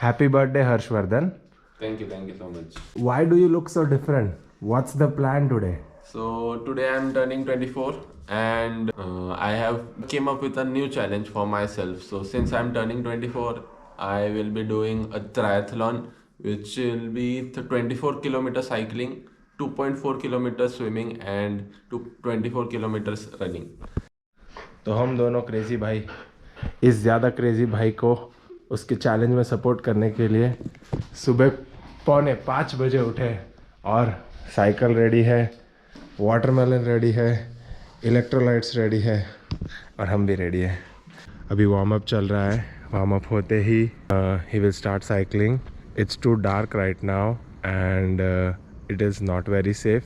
Happy birthday, Harshvardhan. Thank you so much. Why do you look so different? What's the plan today? So today I'm turning 24 and I have came up with a new challenge for myself. So since I'm turning 24, I will be doing a triathlon which will be 24 kilometer cycling, 2.4 kilometers swimming and 24 kilometers running. तो हम दोनों crazy भाई इस ज़्यादा crazy भाई को उसके challenge में सपोर्ट करने के लिए सुबह 4:45 बजे उठे और साइकिल रेडी है, वाटरमेलन रेडी है, इलेक्ट्रोलाइट्स रेडी है और हम भी रेडी है। अभी वार्म अप चल रहा है। वार्म अप होते ही he will start cycling. It's too dark right now and it is not very safe,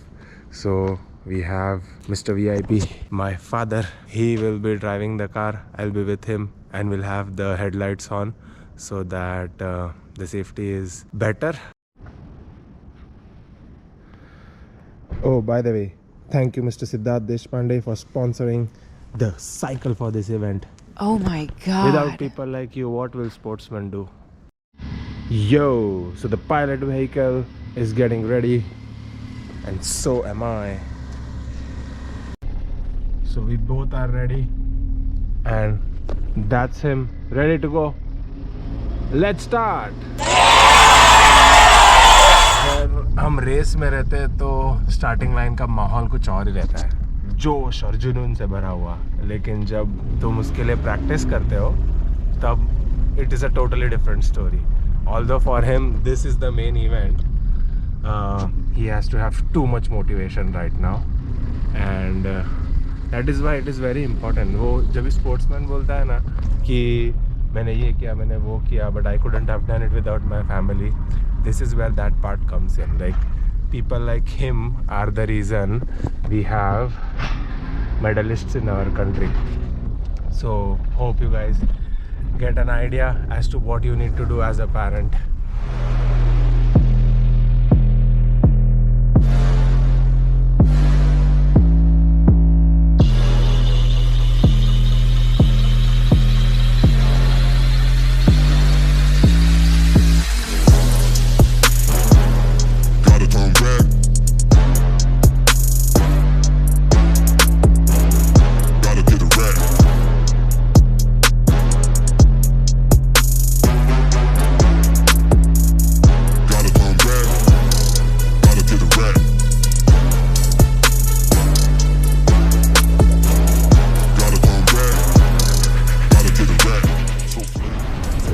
so we have Mr. VIP, my father. He will be driving the car. I'll be with him and we'll have the headlights on so that the safety is better. Oh, by the way, thank you Mr. Siddharth Deshpande for sponsoring the cycle for this event. Oh my god. Without people like you, what will sportsmen do? Yo, so the pilot vehicle is getting ready and so am I. So we both are ready and that's him ready to go. Let's start. अगर हम race में रहते हैं तो starting line का माहौल कुछ और ही रहता है, जोश और जुनून से भरा हुआ। लेकिन जब तुम उसके लिए प्रैक्टिस करते हो तब it is a totally different story. Although for him this is the main event, he has to have too much motivation right now and that is why it is very important. वो जब भी sportsman बोलता है ना कि मैंने ये किया, मैंने वो किया, but I couldn't have done it without my family, this is where that part comes in. Like people like him are the reason we have medalists in our country. So hope you guys get an idea as to what you need to do as a parent.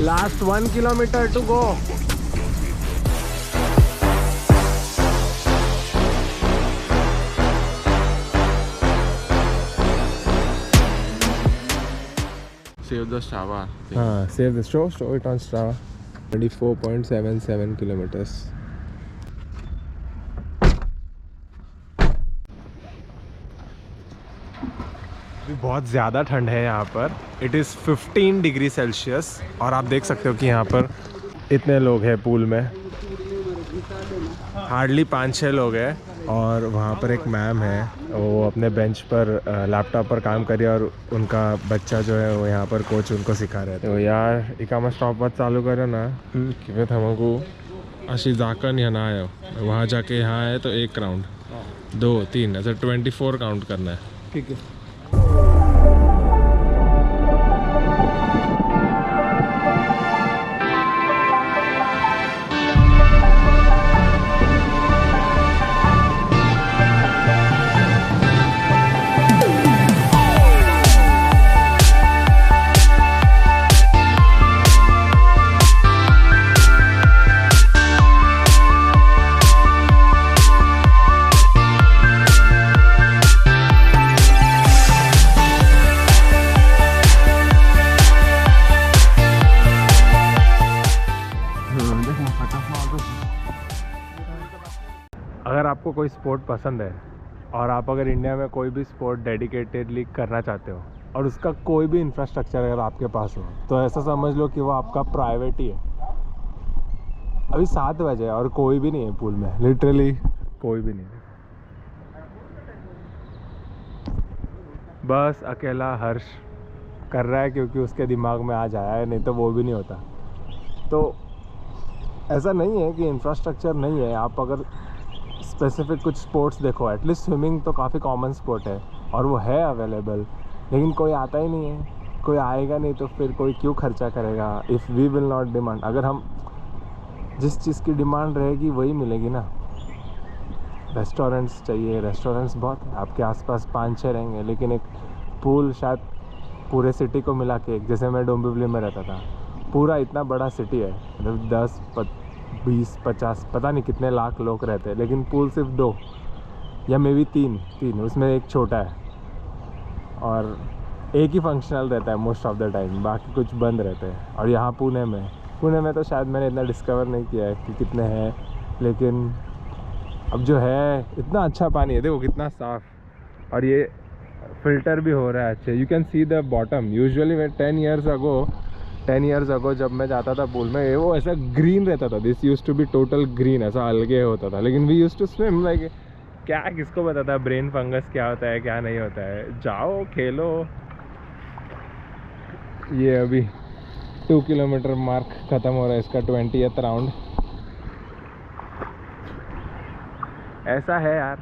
Last 1 kilometer to go. Save the Strava. Save the show it on Strava. 24.77 kilometers. अभी बहुत ज़्यादा ठंड है यहाँ पर। It is 15 degree Celsius और आप देख सकते हो कि यहाँ पर इतने लोग हैं पूल में, हार्डली 5-6 लोग हैं। और वहाँ पर एक मैम है, वो अपने बेंच पर लैपटॉप पर काम कर रही है और उनका बच्चा जो है वो यहाँ पर कोच उनको सिखा रहे थे। तो यार इकामा स्टॉप पर चालू करो ना कि हमको अशी जाकर यहाँ ना आयो, वहाँ जाके यहाँ आए तो 1 राउंड 2-3 ऐसे 24 काउंट करना है। ठीक है। अगर आपको कोई स्पोर्ट पसंद है और आप अगर इंडिया में कोई भी स्पोर्ट डेडिकेटेडली करना चाहते हो और उसका कोई भी इंफ्रास्ट्रक्चर अगर आपके पास हो तो ऐसा समझ लो कि वो आपका प्राइवेट ही है। अभी 7 बजे और कोई भी नहीं है पूल में, लिटरली कोई भी नहीं है। बस अकेला हर्ष कर रहा है क्योंकि उसके दिमाग में आज आया है, नहीं तो वो भी नहीं होता। तो ऐसा नहीं है कि इंफ्रास्ट्रक्चर नहीं है। आप अगर स्पेसिफिक कुछ स्पोर्ट्स देखो, एटलीस्ट स्विमिंग तो काफ़ी कॉमन स्पोर्ट है और वो है अवेलेबल, लेकिन कोई आता ही नहीं है। कोई आएगा नहीं तो फिर कोई क्यों खर्चा करेगा? If we will not demand, अगर हम जिस चीज़ की डिमांड रहेगी वही मिलेगी ना। रेस्टोरेंट्स चाहिए, रेस्टोरेंट्स बहुत है आपके आसपास, 5-6 रहेंगे, लेकिन एक पूल शायद पूरे सिटी को मिला के, जैसे मैं डोंबिवली में रहता था, पूरा इतना बड़ा सिटी है, मतलब 10-20-50 पता नहीं कितने लाख लोग रहते हैं, लेकिन पूल सिर्फ 2 या मे बी 3, उसमें एक छोटा है और एक ही फंक्शनल रहता है मोस्ट ऑफ द टाइम, बाकी कुछ बंद रहते हैं। और यहाँ पुणे में तो शायद मैंने इतना डिस्कवर नहीं किया है कि कितने हैं, लेकिन अब जो है इतना अच्छा पानी है, देखो कितना साफ़, और ये फिल्टर भी हो रहा है अच्छे। You can see the bottom. Usually मैं 10 ईयर्स अगो जब मैं जाता था पूल में, वो ऐसा ग्रीन रहता था, this use to be total green, ऐसा अलगे होता था। लेकिन we use to swim like, क्या किसको बताता है ब्रेन फंगस क्या होता है क्या नहीं होता है, जाओ खेलो। ये अभी 2 किलोमीटर मार्क ख़त्म हो रहा है इसका 20th राउंड। ऐसा है यार।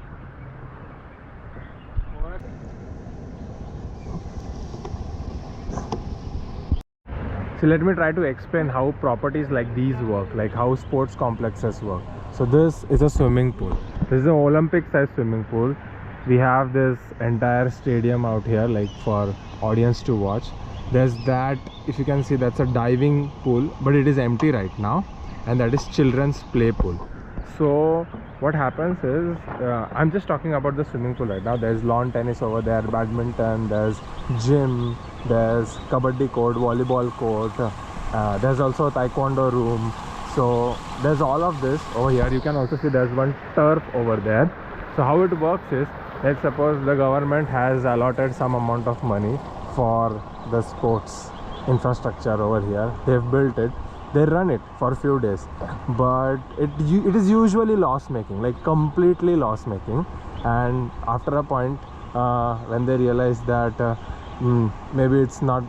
So let me try to explain how properties like these work, like how sports complexes work. So this is a swimming pool. This is an Olympic sized swimming pool. We have this entire stadium out here like for audience to watch. There's that, if you can see, that's a diving pool, but it is empty right now, and that is children's play pool. So what happens is, I'm just talking about the swimming pool right now. There's lawn tennis over there, badminton, there's gym, there's kabaddi court, volleyball court, there's also a taekwondo room. So there's all of this over here. You can also see there's one turf over there. So how it works is, let's suppose the government has allotted some amount of money for the sports infrastructure over here. They've built it, they run it for a few days, but it is usually loss making, like completely loss making. And after a point, when they realize that maybe it's not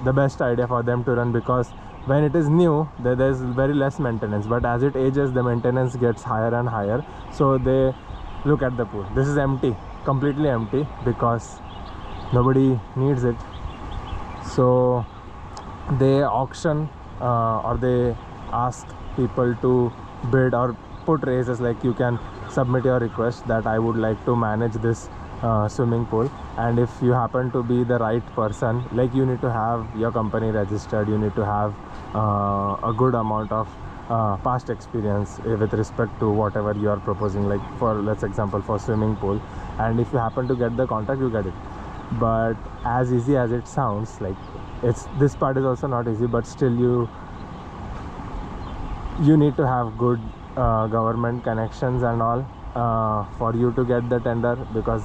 the best idea for them to run, because when it is new there's very less maintenance, but as it ages the maintenance gets higher and higher. So they look at the pool, this is empty, completely empty, because nobody needs it. So they auction or they ask people to bid or put raises, like you can submit your request that I would like to manage this swimming pool, and if you happen to be the right person, like you need to have your company registered, you need to have a good amount of past experience with respect to whatever you are proposing, like for, let's example, for swimming pool. And if you happen to get the contract, you get it. But as easy as it sounds, like it's, this part is also not easy, but still you need to have good government connections and all for you to get the tender, because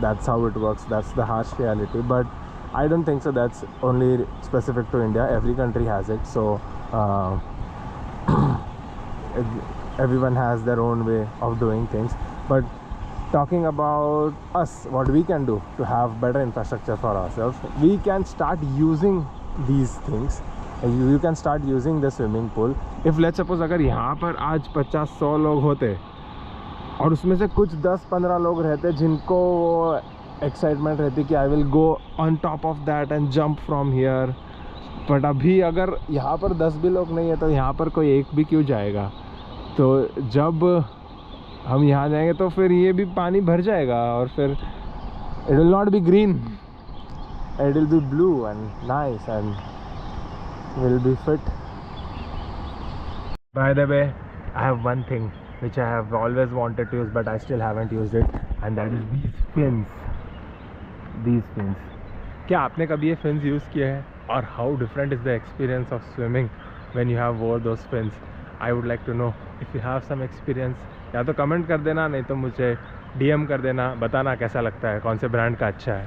that's how it works. That's the harsh reality. But I don't think so that's only specific to India, every country has it. So everyone has their own way of doing things. But talking about us, what we can do to have better infrastructure for ourselves, we can start using these things. You can start using the swimming pool. If let's suppose अगर यहाँ पर आज 50-100 लोग होते और उसमें से कुछ 10-15 लोग रहते जिनको वो एक्साइटमेंट रहती कि I will go on top of that and jump from here, but अभी अगर यहाँ पर 10 भी लोग नहीं है तो यहाँ पर कोई एक भी क्यों जाएगा? तो जब हम यहाँ जाएंगे तो फिर ये भी पानी भर जाएगा और फिर it will not be green, it will B blue and nice and will be fit. By the way, I have one thing which I have always wanted to use but I still haven't used it, and that is these fins. These fins. क्या आपने कभी ये fins use किए हैं? और how different is the experience of swimming when you have wore those fins? I would like to know if you have some experience. या तो comment कर देना, नहीं तो मुझे DM कर देना, बताना कैसा लगता है, कौन से ब्रांड का अच्छा है।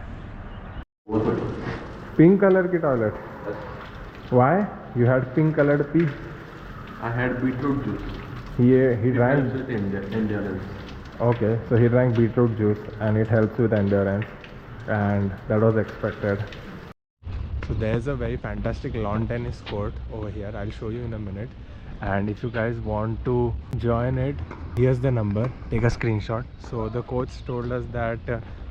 पिंक कलर की toilet. Why? You had pink colored pee? I had beetroot juice. He drank. It helps with endurance. Okay, so he drank beetroot juice and it helps with endurance, and that was expected. So there's a very fantastic lawn tennis court over here. I'll show you in a minute. And if you guys want to join it, here's the number, take a screenshot. So the coach told us that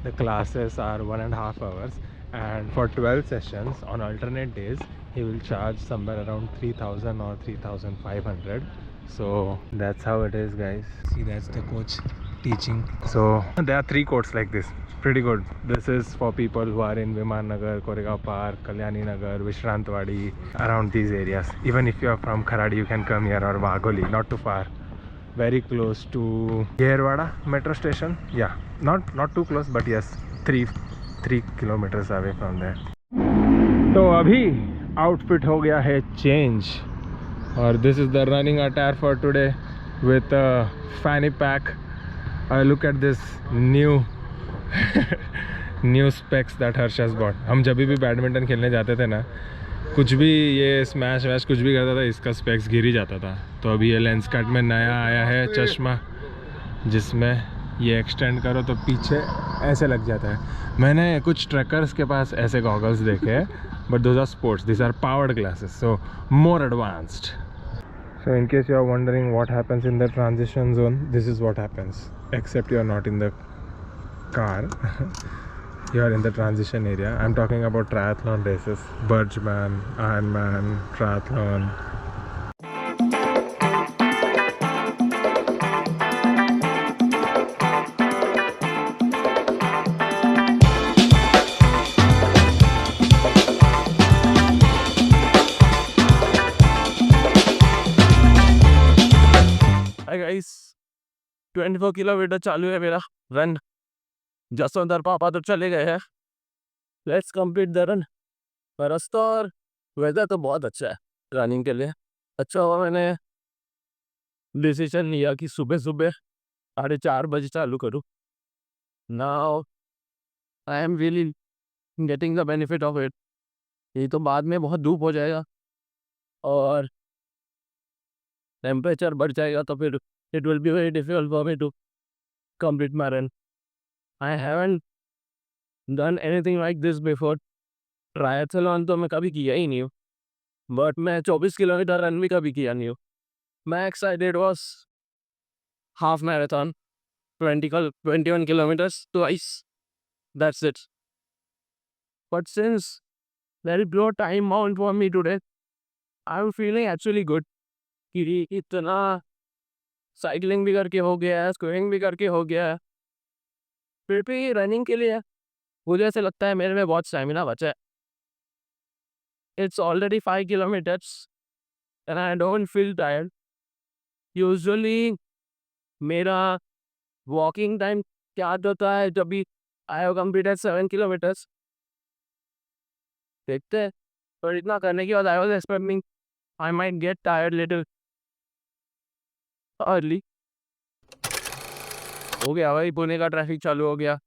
the classes are 1.5 hours, and for 12 sessions on alternate days he will charge somewhere around 3,000 or 3,500. So that's how it is, guys. See, that's the coach teaching. So there are 3 courts like this. Pretty good. This is for people who are in Viman Nagar, Koregaon Park, Kalyani Nagar, Vishrantwadi, around these areas. Even if you are from Kharadi, you can come here, or Wagholi, not too far. Very close to Yerwada metro station. Yeah, not too close, but yes, 3 kilometers away from there. तो अभी outfit हो गया है change, और this is the running attire for today with fanny pack. Look at this new specs that Harsh has bought. हम जब भी badminton खेलने जाते थे ना, कुछ भी ये स्मैश वैश कुछ भी करता था, इसका स्पेक्स गिर ही जाता था. तो अभी ये लेंस कट में नया आया है चश्मा, जिसमें ये एक्सटेंड करो तो पीछे ऐसे लग जाता है. मैंने कुछ ट्रैकर्स के पास ऐसे गॉगल्स देखे हैं, but those are sports, this are powered glasses, so more advanced. So in case you are wondering what happens in the transition zone, this is what happens, except you are not in the car. You are in the transition area. I'm talking about triathlon races, Bergman, Ironman, triathlon. Hi guys, 24 kilometre चालू है मेरा run. जसवंतर पापा तो चले गए हैं. Let's complete the run. रास्ता और वेदर तो बहुत अच्छा है रनिंग के लिए. अच्छा हुआ मैंने डिसीजन लिया कि सुबह सुबह 4:30 बजे चालू करूँ. Now I am really getting the benefit of it. ये तो बाद में बहुत धूप हो जाएगा और टेम्परेचर बढ़ जाएगा, तो फिर it will be very difficult for me to complete my run. I haven't done anything like this before. Triathlon तो मैं कभी किया ही नहीं हूँ, बट मैं 24 किलोमीटर रन भी कभी किया नहीं हूँ. Max I did was half marathon 21 kilometers twice. That's it. But since there is no time bound for me today, I'm feeling actually good. कि इतना साइकिलिंग भी करके हो गया है, स्विमिंग भी करके हो गया है, फिर भी रनिंग के लिए मुझे ऐसे लगता है मेरे में बहुत स्टैमिना बचा है. It's already 5 kilometers and I don't feel tired. Usually मेरा वॉकिंग टाइम क्या होता है जब भी आई हैव कंप्लीटेड 7 kilometers. देखते हैं. पर इतना करने के बाद I was expecting I might get tired little early. हो गया भाई, पुणे का ट्रैफिक चालू हो गया.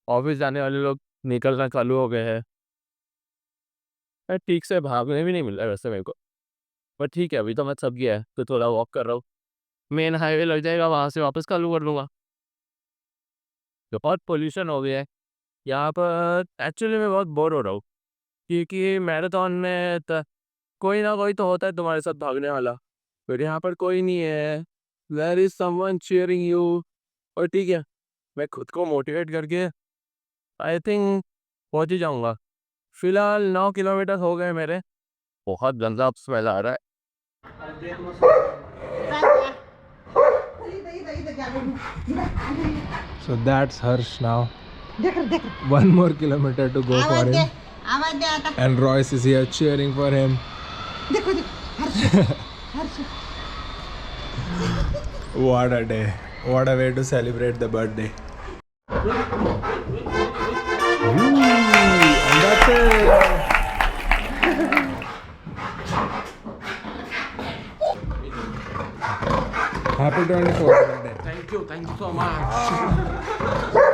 ऑफिस जाने वाले लोग निकलना चालू हो गए हैं. ठीक से भागने भी नहीं मिल रहा है वैसे मेरे को, पर ठीक है, अभी तो मैं थक गया है तो थोड़ा वॉक कर रहा हूँ. मेन हाईवे लग जाएगा, वहाँ से वापस चालू कर लूँगा. बहुत पोल्यूशन हो गया है यहाँ पर. एक्चुअली मैं बहुत बोर हो रहा हूँ, क्योंकि मैराथन में कोई ना कोई तो होता है तुम्हारे साथ भागने वाला, फिर यहाँ पर कोई नहीं है. There is someone cheering you. और ठीक है, मैं खुद को मोटिवेट करके आई थिंक पहुँच ही जाऊँगा. फिलहाल 9 किलोमीटर हो गए मेरे. बहुत गंदा स्मेल आ रहा है. So that's Harsh now. 1 more kilometer to go for him. And Royce is here cheering for him. What a day. What a way to celebrate the birthday. And that's it. Happy 24th birthday. Thank you so much.